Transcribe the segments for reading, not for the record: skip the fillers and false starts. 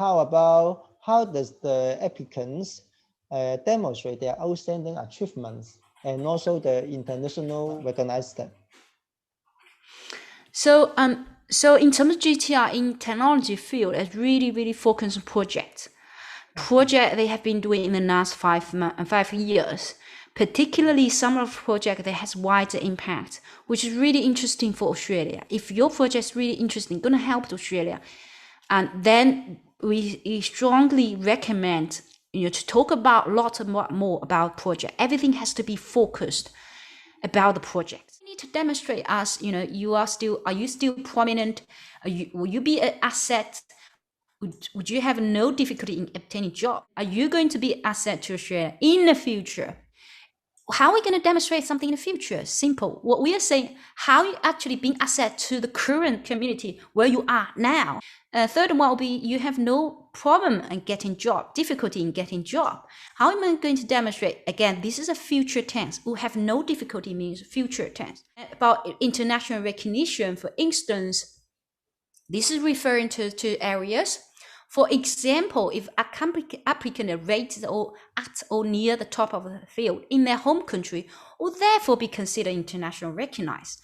How about how does the applicants demonstrate their outstanding achievements and also the international recognized them? So in terms of GTI in technology field, it's really focused on projects. Project they have been doing in the last 5 years, particularly some of the project that has wider impact, which is really interesting for Australia. If your project is really interesting, going to help Australia, and then we strongly recommend to talk about a lot more about project. Everything has to be focused about the project. You need to demonstrate us, are you still prominent? Will you be an asset? Would you have no difficulty in obtaining a job? Are you going to be an asset to Australia in the future? How are we going to demonstrate something in the future? Simple. What we are saying, how you actually being asset to the current community where you are now. Third one will be you have no problem in getting job, difficulty in getting job. How am I going to demonstrate? Again, this is a future tense. We have no difficulty means future tense. About international recognition, for instance, this is referring to areas. For example, if a applicant is rated at or near the top of the field in their home country, will therefore be considered international recognized.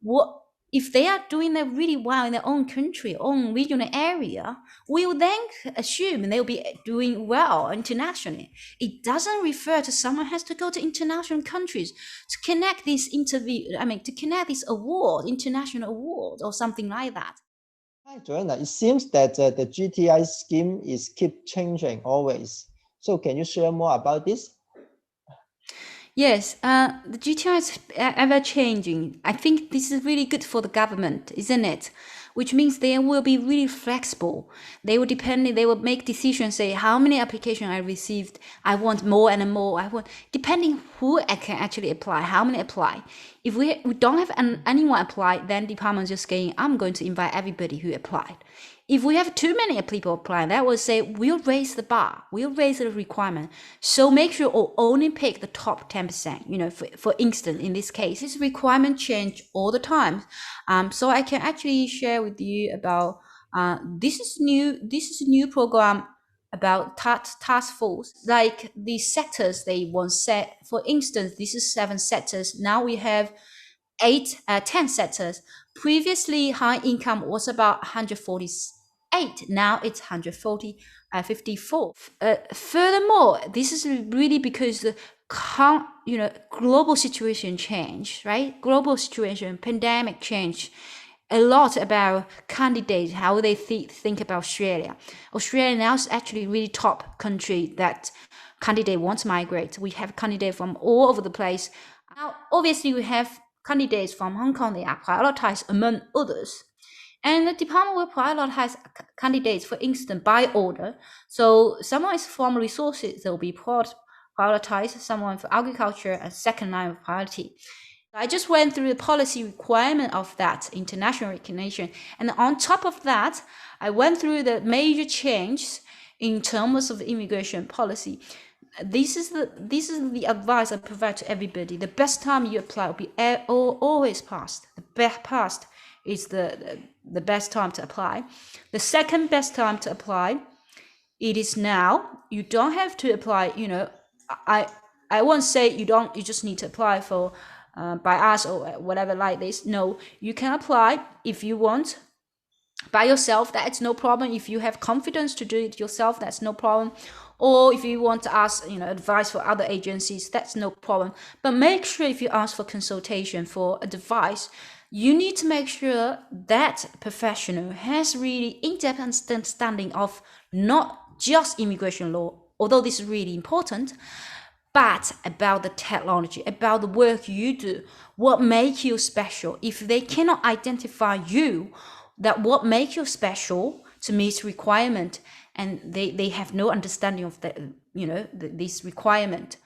What if they are doing that really well in their own country, own regional area, we will then assume they'll be doing well internationally. It doesn't refer to someone has to go to international countries to connect this to connect this award, international award, or something like that. Hi, Joanna. It seems that the GTI scheme is keep changing always. So can you share more about this? Yes, the GTI is ever changing. I think this is really good for the government, isn't it? Which means they will be really flexible. They will make decisions, say how many applications I received. I want more and more. Depending who I can actually apply, how many apply. If we don't have anyone apply, then department just saying, I'm going to invite everybody who applied. If we have too many people applying, that will say we'll raise the bar, we'll raise the requirement. So make sure or only pick the top 10%. For instance, in this case, this requirement change all the time. So I can actually share with you about this is a new program about task force, like the sectors they once set. For instance, this is 7 sectors. Now we have 10 sectors. Previously, high income was about 148. Now it's 54. Furthermore, this is really because the global situation change, right? Global situation, pandemic change. A lot about candidates, how they think about Australia. Australia now is actually really top country that candidate wants to migrate. We have candidates from all over the place. Now, obviously, we have candidates from Hong Kong. They are prioritized among others. And the department will prioritize candidates, for instance, by order. So someone is from resources, they'll be prioritized, someone for agriculture, and second line of priority. I just went through the policy requirement of that international recognition. And on top of that, I went through the major changes in terms of immigration policy. This is the advice I provide to everybody. The best time you apply will be always past. The best past is the best time to apply. The second best time to apply, it is now. You don't have to apply. I won't say you just need to apply for by us or whatever like this. No, you can apply if you want by yourself. That's no problem. If you have confidence to do it yourself, that's no problem. Or if you want to ask advice for other agencies, that's no problem. But make sure if you ask for consultation for advice, you need to make sure that professional has really in-depth understanding of not just immigration law, although this is really important, but about the technology, about the work you do, what makes you special. If they cannot identify you, that what makes you special to meet requirement, and they have no understanding of this requirement,